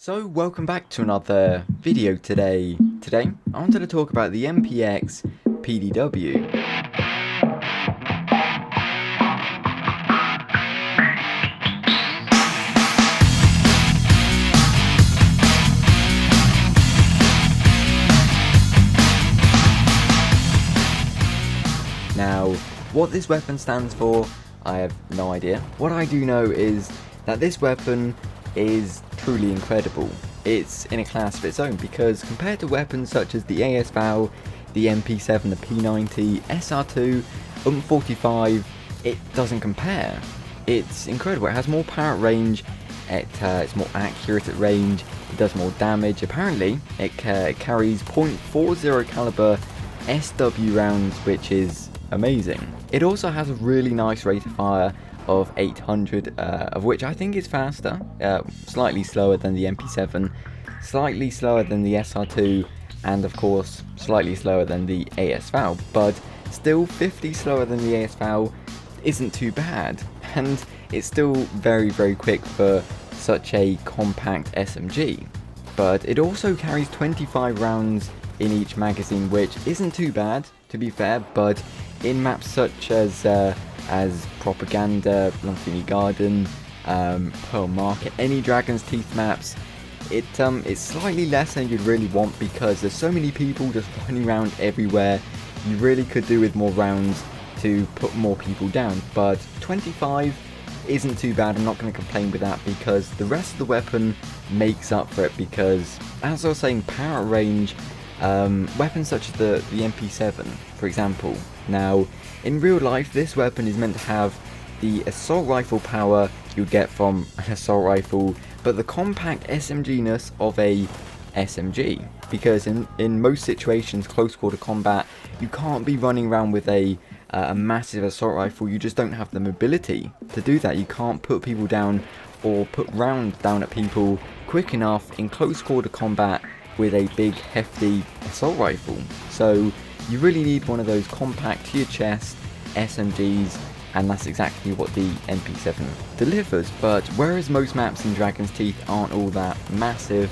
So welcome back to another video today. Today I wanted to talk about the MPX PDW. Now, what this weapon stands for, I have no idea. What I do know is that this weapon is truly incredible. It's in a class of its own because compared to weapons such as the ASVAL, the MP7, the P90, SR2, UMP45, it doesn't compare. It's incredible. It has more power at range, it's more accurate at range, it does more damage. Apparently, it carries .40 caliber SW rounds, which is amazing. It also has a really nice rate of fire of 800, of which I think is faster, slightly slower than the MP7, slightly slower than the SR2, and of course slightly slower than the ASVAL, but still 50 slower than the ASVAL isn't too bad, and it's still very quick for such a compact SMG. But it also carries 25 rounds in each magazine, which isn't too bad, to be fair, but in maps such as Propaganda, Bluntini Garden, Pearl Market, any Dragon's Teeth maps, it's slightly less than you'd really want because there's so many people just running around everywhere. You really could do with more rounds to put more people down, but 25 isn't too bad. I'm not going to complain with that because the rest of the weapon makes up for it because, as I was saying, power range, weapons such as the MP7, for example. Now, in real life, this weapon is meant to have the assault rifle power you get from an assault rifle, but the compact SMG-ness of a SMG. Because in most situations, close quarter combat, you can't be running around with a massive assault rifle. You just don't have the mobility to do that. You can't put people down or put rounds down at people quick enough in close quarter combat with a big hefty assault rifle. So you really need one of those compact to your chest SMGs, and that's exactly what the MP7 delivers. But whereas most maps in Dragon's Teeth aren't all that massive,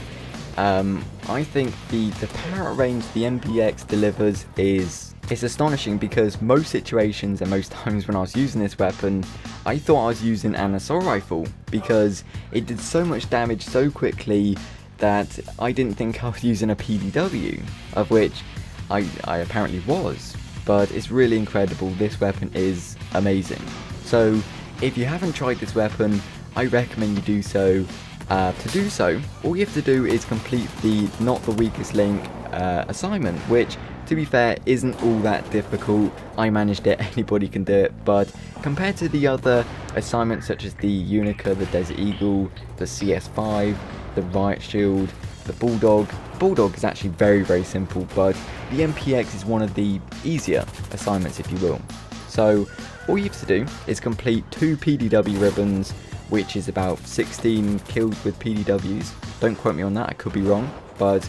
I think the power range the MPX delivers is astonishing because most situations and most times when I was using this weapon, I thought I was using an assault rifle because it did so much damage so quickly that I didn't think I was using a PDW, of which I apparently was. But it's really incredible. This weapon is amazing. So if you haven't tried this weapon, I recommend you do so. To do so, all you have to do is complete the Not the Weakest Link assignment, which, to be fair, isn't all that difficult. I managed it, anybody can do it, but compared to the other assignments such as the Unica, the Desert Eagle, the CS5, the Riot Shield, the Bulldog is actually very simple, but the MPX is one of the easier assignments, if you will. So all you have to do is complete 2 PDW ribbons, which is about 16 kills with PDWs. Don't quote me on that, I could be wrong, but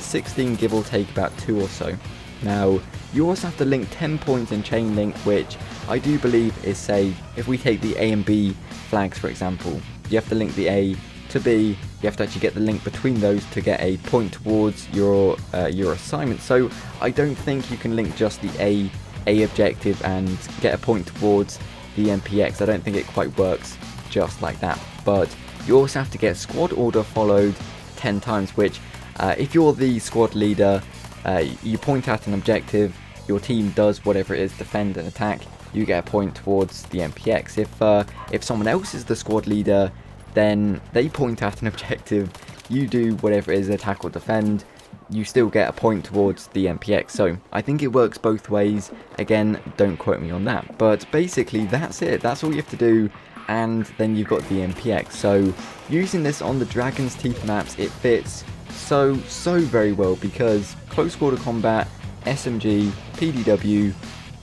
16 give or take about 2 or so. Now, you also have to link 10 points in chain link, which I do believe is, say, if we take the A and B flags for example, you have to link the A to B, you have to actually get the link between those to get a point towards your assignment. So I don't think you can link just the A objective and get a point towards the MPX. I don't think it quite works just like that. But you also have to get squad order followed 10 times, which if you're the squad leader, you point at an objective, your team does whatever it is, defend and attack, you get a point towards the MPX. If someone else is the squad leader, then they point at an objective, you do whatever it is, attack or defend, you still get a point towards the MPX. So I think it works both ways. Again, don't quote me on that, but basically that's it. That's all you have to do, and then you've got the MPX. So using this on the Dragon's Teeth maps, it fits so very well because close quarter combat, SMG, PDW,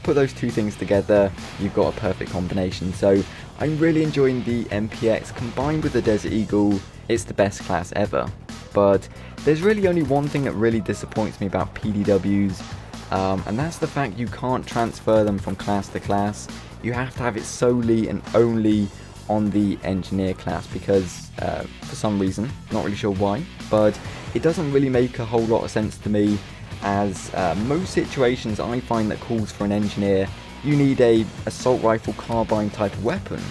put those two things together, you've got a perfect combination. So I'm really enjoying the MPX combined with the Desert Eagle. It's the best class ever. But there's really only one thing that really disappoints me about PDWs, and that's the fact you can't transfer them from class to class. You have to have it solely and only on the engineer class because for some reason, not really sure why, but it doesn't really make a whole lot of sense to me, as most situations I find that calls for an engineer, you need a assault rifle carbine type of weapon,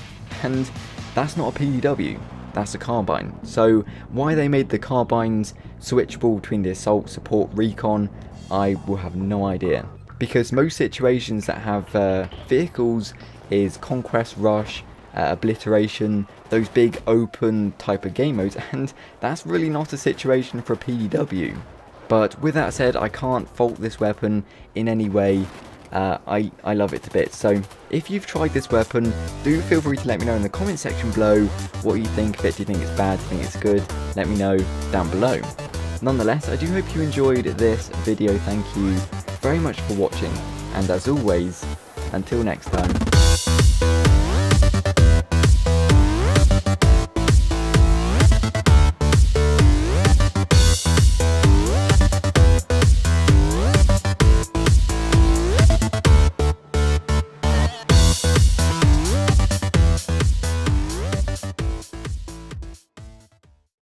and that's not a PDW, that's a carbine. So why they made the carbines switchable between the assault, support, recon, I will have no idea. Because most situations that have vehicles is Conquest, Rush, Obliteration, those big open type of game modes, and that's really not a situation for a PDW. But with that said, I can't fault this weapon in any way. I love it to bits. So if you've tried this weapon, do feel free to let me know in the comment section below what you think of it. Do you think it's bad? Do you think it's good? Let me know down below. Nonetheless, I do hope you enjoyed this video. Thank you very much for watching, and as always, until next time,